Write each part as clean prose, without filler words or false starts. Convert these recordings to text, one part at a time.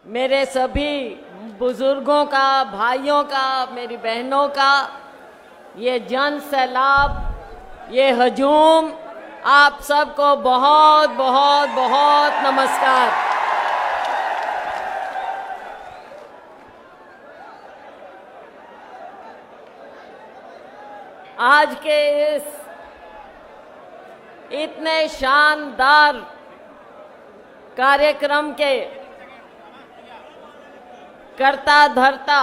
मेरे सभी बुजुर्गों का, भाइयों का, मेरी बहनों का ये जन सैलाब, ये हजूम, आप सबको बहुत बहुत बहुत नमस्कार। आज के इस इतने शानदार कार्यक्रम के करता धरता,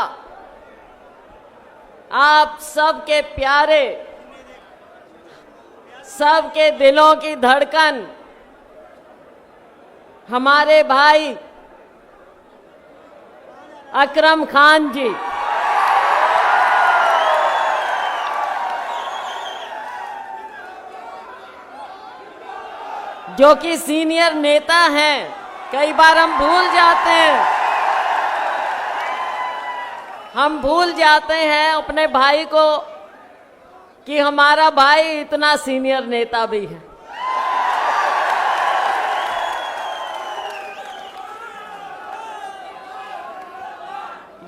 आप सबके प्यारे, सबके दिलों की धड़कन, हमारे भाई अकरम खान जी, जो कि सीनियर नेता हैं। कई बार हम भूल जाते हैं अपने भाई को कि हमारा भाई इतना सीनियर नेता भी है।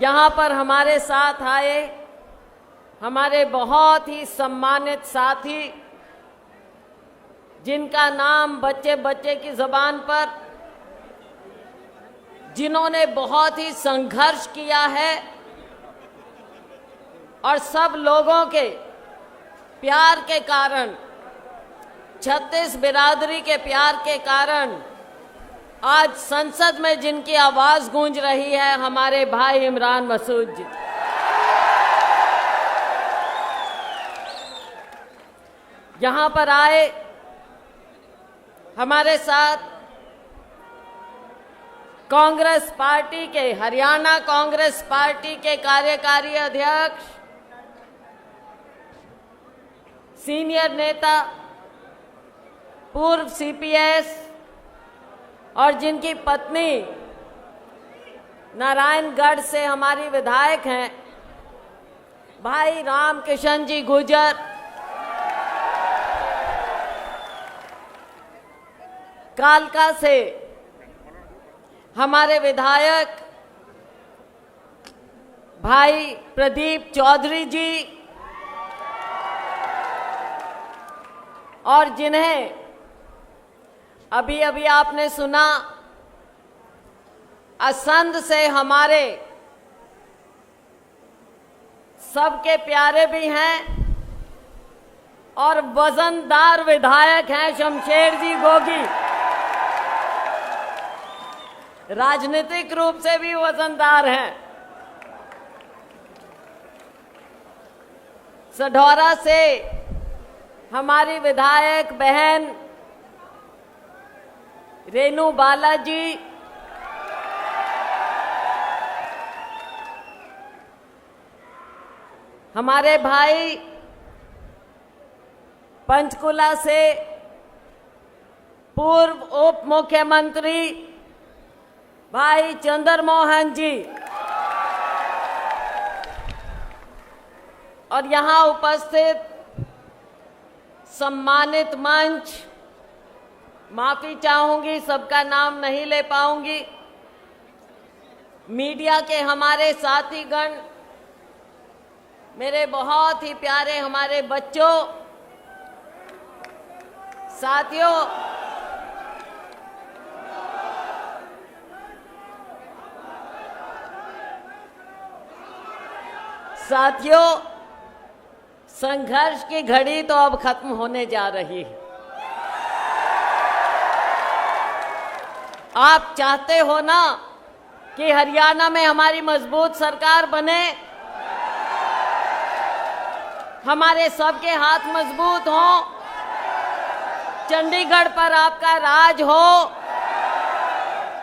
यहाँ पर हमारे साथ आए हमारे बहुत ही सम्मानित साथी, जिनका नाम बच्चे बच्चे की जुबान पर, जिन्होंने बहुत ही संघर्ष किया है और सब लोगों के प्यार के कारण, 36 बिरादरी के प्यार के कारण आज संसद में जिनकी आवाज गूंज रही है, हमारे भाई इमरान मसूद जी। यहाँ पर आए हमारे साथ कांग्रेस पार्टी के, हरियाणा कांग्रेस पार्टी के कार्यकारी अध्यक्ष, सीनियर नेता, पूर्व सीपीएस और जिनकी पत्नी नारायणगढ़ से हमारी विधायक हैं, भाई रामकिशन जी गुर्जर, कालका से हमारे विधायक भाई प्रदीप चौधरी जी, और जिन्हें अभी अभी आपने सुना, असंध से हमारे सबके प्यारे भी हैं और वजनदार विधायक हैं, शमशेर जी गोगी, राजनीतिक रूप से भी वजनदार हैं। सढौरा से हमारी विधायक बहन रेनू बालाजी, हमारे भाई पंचकुला से पूर्व उप मुख्यमंत्री भाई चंद्रमोहन जी, और यहाँ उपस्थित सम्मानित मंच, माफी चाहूंगी सबका नाम नहीं ले पाऊंगी, मीडिया के हमारे साथीगण, मेरे बहुत ही प्यारे हमारे बच्चों, साथियों, संघर्ष की घड़ी तो अब खत्म होने जा रही है। आप चाहते हो ना कि हरियाणा में हमारी मजबूत सरकार बने, हमारे सबके हाथ मजबूत हों, चंडीगढ़ पर आपका राज हो,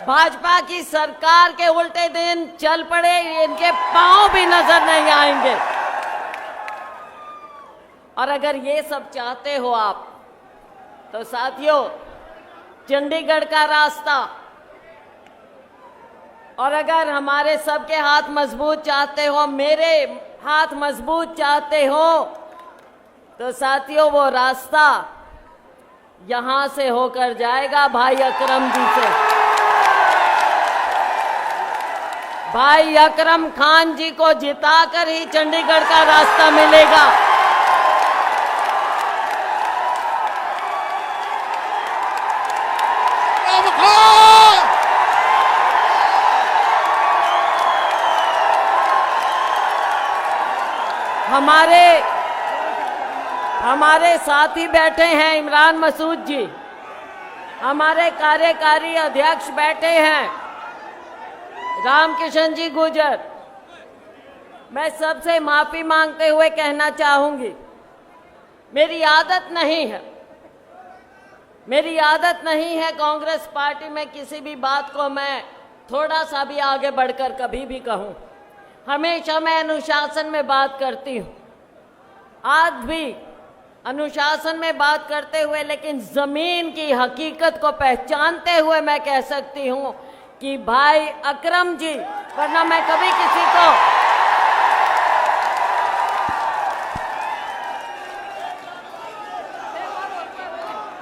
भाजपा की सरकार के उल्टे दिन चल पड़े, इनके पांव भी नजर नहीं आएंगे। और अगर ये सब चाहते हो आप, तो साथियों, चंडीगढ़ का रास्ता, और अगर हमारे सबके हाथ मजबूत चाहते हो, मेरे हाथ मजबूत चाहते हो, तो साथियों वो रास्ता यहां से होकर जाएगा भाई अकरम जी से। भाई अकरम खान जी को जिताकर ही चंडीगढ़ का रास्ता मिलेगा। हमारे साथी बैठे हैं इमरान मसूद जी, हमारे कार्यकारी अध्यक्ष बैठे हैं रामकिशन जी गुर्जर। मैं सबसे माफी मांगते हुए कहना चाहूंगी, मेरी आदत नहीं है कांग्रेस पार्टी में किसी भी बात को मैं थोड़ा सा भी आगे बढ़कर कभी भी कहूं। हमेशा मैं अनुशासन में बात करती हूं, आज भी अनुशासन में बात करते हुए, लेकिन जमीन की हकीकत को पहचानते हुए मैं कह सकती हूं कि भाई अकरम जी, वरना मैं कभी किसी को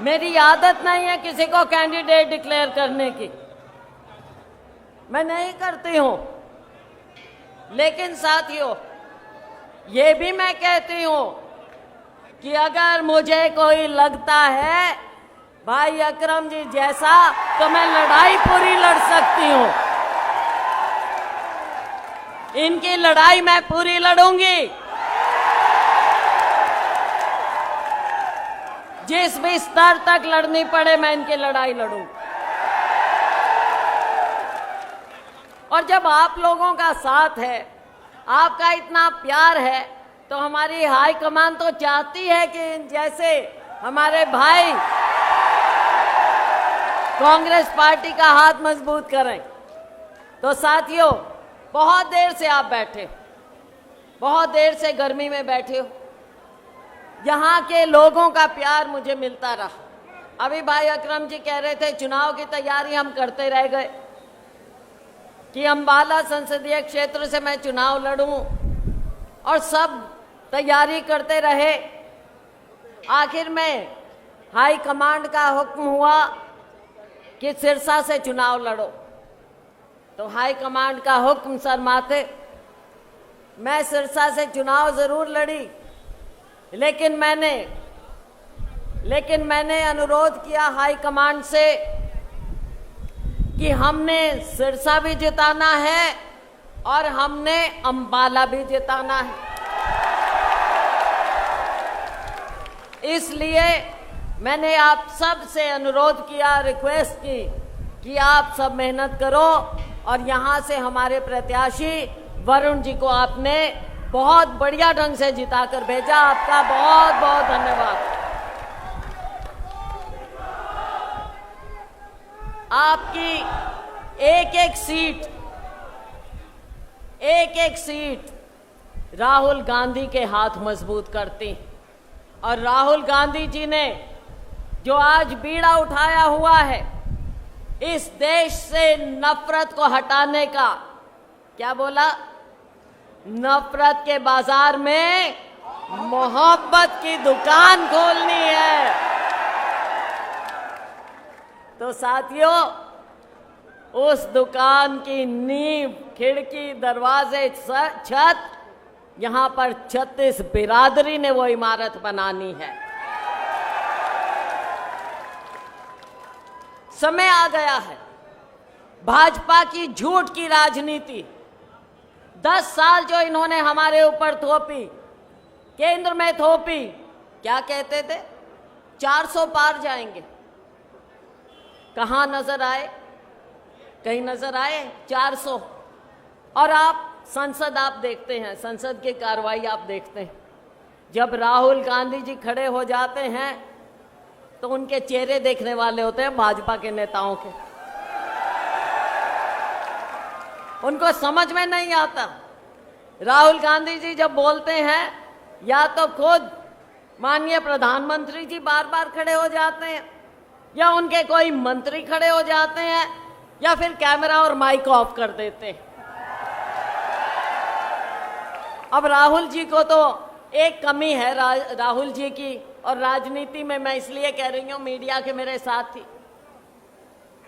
मेरी आदत नहीं है किसी को कैंडिडेट डिक्लेयर करने की, मैं नहीं करती हूं। लेकिन साथियों, ये भी मैं कहती हूं कि अगर मुझे कोई लगता है भाई अकरम जी जैसा, तो मैं लड़ाई पूरी लड़ सकती हूं। इनकी लड़ाई मैं पूरी लड़ूंगी, जिस भी स्तर तक लड़नी पड़े मैं इनकी लड़ाई लड़ूंगी। और जब आप लोगों का साथ है, आपका इतना प्यार है, तो हमारी हाईकमान तो चाहती है कि जैसे हमारे भाई कांग्रेस पार्टी का हाथ मजबूत करें। तो साथियों, बहुत देर से आप बैठे, बहुत देर से गर्मी में बैठे हो, यहाँ के लोगों का प्यार मुझे मिलता रहा। अभी भाई अकरम जी कह रहे थे चुनाव की तैयारी हम करते रह गए कि अंबाला संसदीय क्षेत्र से मैं चुनाव लड़ूं, और सब तैयारी करते रहे। आखिर में हाई कमांड का हुक्म हुआ कि सिरसा से चुनाव लड़ो। तो हाई कमांड का हुक्म सर माथे, मैं सिरसा से चुनाव जरूर लड़ी, लेकिन मैंने अनुरोध किया हाई कमांड से कि हमने सिरसा भी जिताना है और हमने अंबाला भी जिताना है। इसलिए मैंने आप सब से अनुरोध किया, रिक्वेस्ट की कि आप सब मेहनत करो, और यहाँ से हमारे प्रत्याशी वरुण जी को आपने बहुत बढ़िया ढंग से जिताकर भेजा। आपका बहुत बहुत धन्यवाद। आपकी एक एक सीट राहुल गांधी के हाथ मजबूत करती, और राहुल गांधी जी ने जो आज बीड़ा उठाया हुआ है इस देश से नफरत को हटाने का, क्या बोला, नफरत के बाजार में मोहब्बत की दुकान खोलनी है। तो साथियों, उस दुकान की नींव, खिड़की, दरवाजे, छत, यहां पर 36 बिरादरी ने वो इमारत बनानी है। समय आ गया है। भाजपा की झूठ की राजनीति 10 साल जो इन्होंने हमारे ऊपर थोपी, केंद्र में थोपी, क्या कहते थे 400 पार जाएंगे, कहां नजर आए, कहीं नजर आए 400। और आप संसद आप देखते हैं, संसद की कार्रवाई आप देखते हैं, जब राहुल गांधी जी खड़े हो जाते हैं तो उनके चेहरे देखने वाले होते हैं भाजपा के नेताओं के। उनको समझ में नहीं आता। राहुल गांधी जी जब बोलते हैं, या तो खुद माननीय प्रधानमंत्री जी बार बार खड़े हो जाते हैं, या उनके कोई मंत्री खड़े हो जाते हैं, या फिर कैमरा और माइक ऑफ कर देते हैं। अब राहुल जी को तो एक कमी है राहुल जी की, और राजनीति में मैं इसलिए कह रही हूं, मीडिया के मेरे साथी,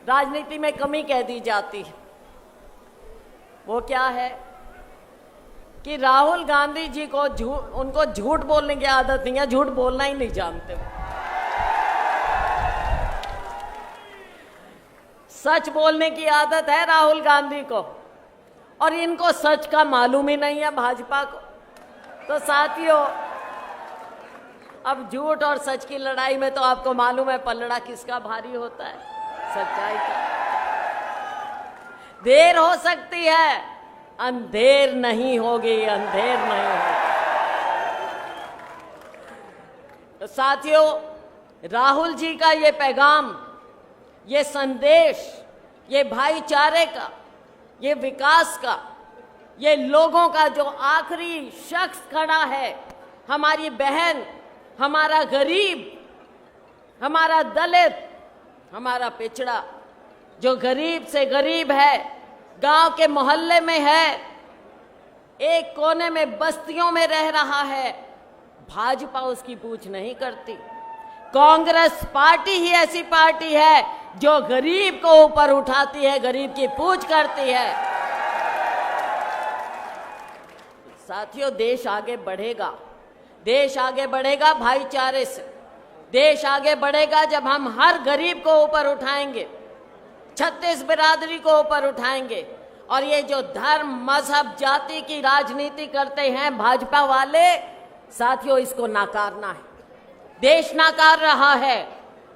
राजनीति में कमी कह दी जाती है। वो क्या है कि राहुल गांधी जी को उनको झूठ बोलने की आदत नहीं है, झूठ बोलना ही नहीं जानते। सच बोलने की आदत है राहुल गांधी को, और इनको सच का मालूम ही नहीं है भाजपा को। तो साथियों, अब झूठ और सच की लड़ाई में तो आपको मालूम है पलड़ा किसका भारी होता है, सच्चाई का। देर हो सकती है, अंधेर नहीं होगी, अंधेर नहीं होगी। तो साथियों, राहुल जी का ये पैगाम, ये संदेश, ये भाईचारे का, ये विकास का, ये लोगों का जो आखिरी शख्स खड़ा है, हमारी बहन, हमारा गरीब, हमारा दलित, हमारा पिछड़ा, जो गरीब से गरीब है, गांव के मोहल्ले में है, एक कोने में बस्तियों में रह रहा है, भाजपा उसकी पूछ नहीं करती। कांग्रेस पार्टी ही ऐसी पार्टी है जो गरीब को ऊपर उठाती है, गरीब की पूछ करती है। साथियों, देश आगे बढ़ेगा, देश आगे बढ़ेगा भाईचारे से। देश आगे बढ़ेगा जब हम हर गरीब को ऊपर उठाएंगे, 36 बिरादरी को ऊपर उठाएंगे। और ये जो धर्म, मजहब, जाति की राजनीति करते हैं भाजपा वाले, साथियों, इसको नाकारना है। देश नाकार रहा है,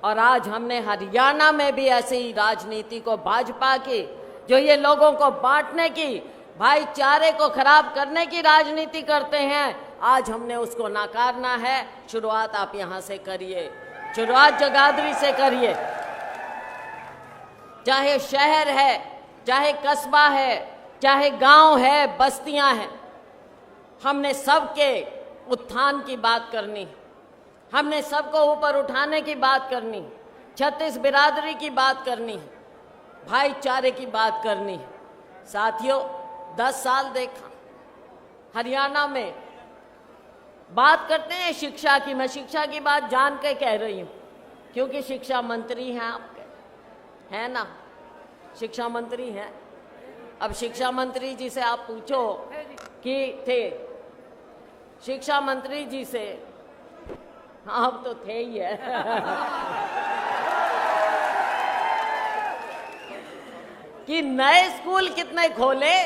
और आज हमने हरियाणा में भी ऐसी राजनीति को, भाजपा की, जो ये लोगों को बांटने की, भाईचारे को खराब करने की राजनीति करते हैं, आज हमने उसको नाकारना है। शुरुआत आप यहां से करिए, शुरुआत जगाधरी से करिए। चाहे शहर है, चाहे कस्बा है, चाहे गांव है, बस्तियां हैं, हमने सबके उत्थान की बात करनी, हमने सबको ऊपर उठाने की बात करनी, 36 बिरादरी की बात करनी, भाईचारे की बात करनी। साथियों, 10 साल देखा हरियाणा में। बात करते हैं शिक्षा की, मैं शिक्षा की बात जान के कह रही हूं, क्योंकि शिक्षा मंत्री हैं आपके, है ना, शिक्षा मंत्री हैं। अब शिक्षा मंत्री जी से आप पूछो कि थे शिक्षा मंत्री जी से, आप तो थे ही है कि नए स्कूल कितने खोले,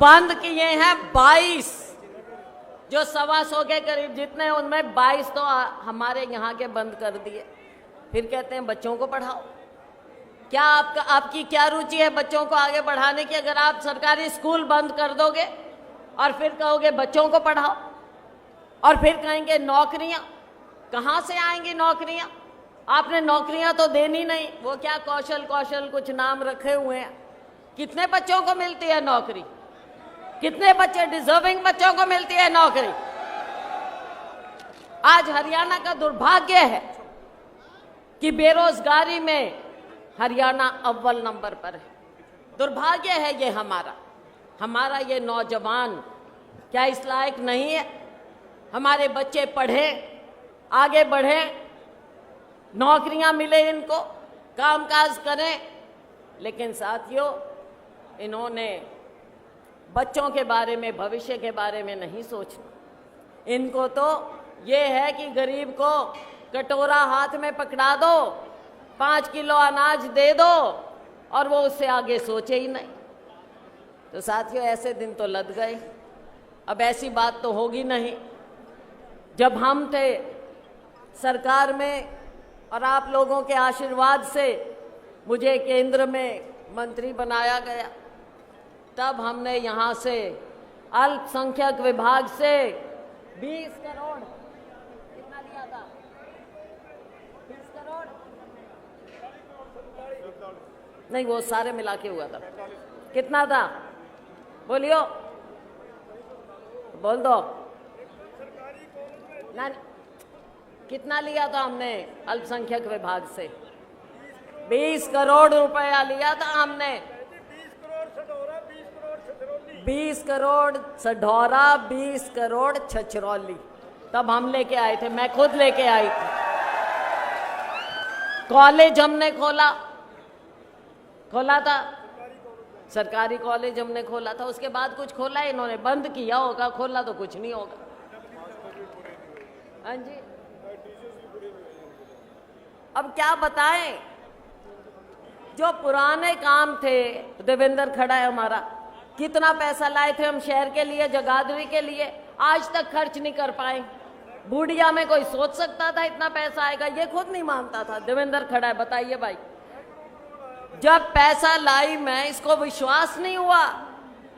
बंद किए हैं 22, जो 125 के करीब जितने, उनमें 22 तो हमारे यहाँ के बंद कर दिए। फिर कहते हैं बच्चों को पढ़ाओ। क्या आपकी क्या रुचि है बच्चों को आगे बढ़ाने की, अगर आप सरकारी स्कूल बंद कर दोगे और फिर कहोगे बच्चों को पढ़ाओ, और फिर कहेंगे नौकरियां, कहां से आएंगी नौकरियां? आपने नौकरियां तो देनी नहीं, वो क्या कौशल कुछ नाम रखे हुए हैं। कितने बच्चों को मिलती है नौकरी? कितने बच्चे, डिजर्विंग बच्चों को मिलती है नौकरी? आज हरियाणा का दुर्भाग्य है कि बेरोजगारी में हरियाणा अव्वल नंबर पर है। दुर्भाग्य है ये हमारा ये नौजवान क्या इस लायक नहीं है? हमारे बच्चे पढ़े, आगे बढ़े, नौकरियां मिले, इनको कामकाज करें। लेकिन साथियों, इन्होंने बच्चों के बारे में, भविष्य के बारे में नहीं सोचना। इनको तो ये है कि गरीब को कटोरा हाथ में पकड़ा दो, 5 किलो अनाज दे दो, और वो उससे आगे सोचे ही नहीं। तो साथियों, ऐसे दिन तो लद गए, अब ऐसी बात तो होगी नहीं। जब हम थे सरकार में और आप लोगों के आशीर्वाद से मुझे केंद्र में मंत्री बनाया गया, तब हमने यहाँ से अल्पसंख्यक विभाग से 20 करोड़, कितना दिया था? 20 करोड़ नहीं, वो सारे मिला के हुआ था। कितना था बोलियो, बोल दो ना। कितना लिया था हमने अल्पसंख्यक विभाग से? 20 करोड़ रुपया लिया था हमने। 20 करोड़ सढौरा, 20 करोड़ छछरौली, तब हम लेके आए थे, मैं खुद लेके आई थी। कॉलेज हमने खोला था, सरकारी कॉलेज हमने खोला था, उसके बाद कुछ खोला इन्होंने, बंद किया होगा, खोला तो कुछ नहीं होगा। हाँ जी, अब क्या बताएं, जो पुराने काम थे, देवेंद्र खड़ा है हमारा, कितना पैसा लाए थे हम शहर के लिए, जगाधरी के लिए, आज तक खर्च नहीं कर पाए। बूढ़िया में कोई सोच सकता था इतना पैसा आएगा? ये खुद नहीं मानता था। देवेंद्र खड़ा है, बताइए भाई, जब पैसा लाई मैं, इसको विश्वास नहीं हुआ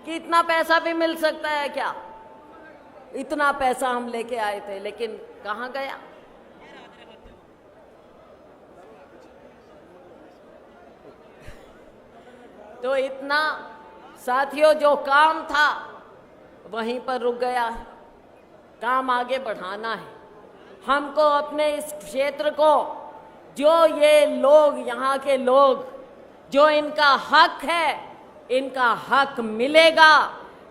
कि इतना पैसा भी मिल सकता है क्या। इतना पैसा हम लेके आए थे, लेकिन कहां गया? तो इतना साथियों, जो काम था वहीं पर रुक गया है। काम आगे बढ़ाना है हमको। अपने इस क्षेत्र को, जो ये लोग, यहाँ के लोग, जो इनका हक है, इनका हक मिलेगा।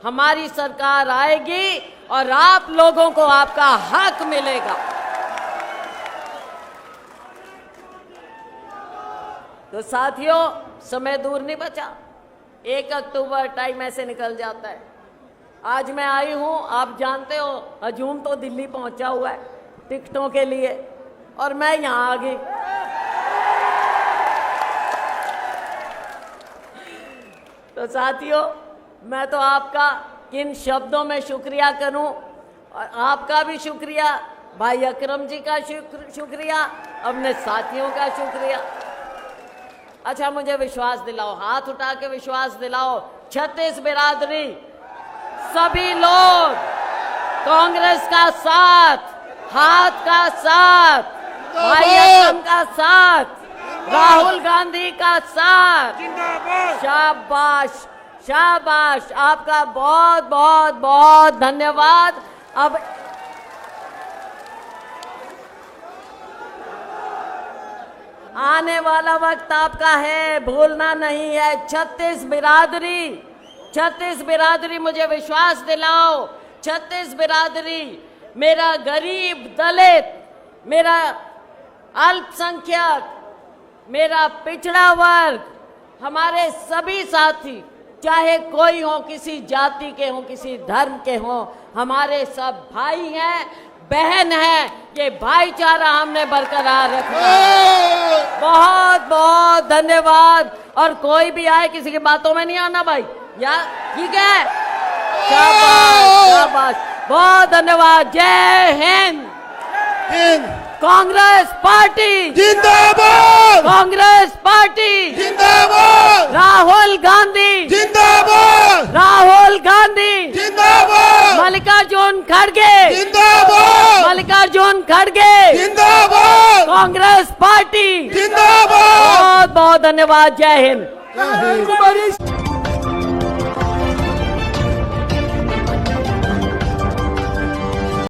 हमारी सरकार आएगी और आप लोगों को आपका हक मिलेगा। तो साथियों, समय दूर नहीं बचा। 1 अक्टूबर, टाइम ऐसे निकल जाता है। आज मैं आई हूं, आप जानते हो, हजूम तो दिल्ली पहुंचा हुआ है टिकटों के लिए, और मैं यहां आ गई। तो साथियों, मैं तो आपका किन शब्दों में शुक्रिया करूं, और आपका भी शुक्रिया, भाई अकरम जी का शुक्रिया, अपने साथियों का शुक्रिया। अच्छा, मुझे विश्वास दिलाओ, हाथ उठा के विश्वास दिलाओ, 36 बिरादरी, सभी लोग कांग्रेस का साथ, हाथ का साथ, भाई अकरम का साथ, राहुल गांधी का साथ। शाबाश, शाबाश, आपका बहुत बहुत बहुत धन्यवाद। अब आने वाला वक्त आपका है, भूलना नहीं है। 36 बिरादरी, मुझे विश्वास दिलाओ, 36 बिरादरी, मेरा गरीब, दलित, मेरा अल्पसंख्यक, मेरा पिछड़ा वर्ग, हमारे सभी साथी, चाहे कोई हो, किसी जाति के हो, किसी धर्म के हो, हमारे सब भाई हैं, बहन है। ये भाईचारा हमने बरकरार रखा है। बहुत बहुत धन्यवाद। और कोई भी आए, किसी की बातों में नहीं आना भाई, या ठीक है? शाबाश, शाबाश, बहुत धन्यवाद। जय हिंद। कांग्रेस पार्टी जिंदाबाद, कांग्रेस पार्टी जिंदाबाद, राहुल गांधी जिंदाबाद, राहुल गांधी जिंदाबाद, मल्लिकार्जुन खड़गे जिंदाबाद, मल्लिकार्जुन खड़गे जिंदाबाद, कांग्रेस पार्टी जिंदाबाद। बहुत बहुत धन्यवाद। जय हिंद।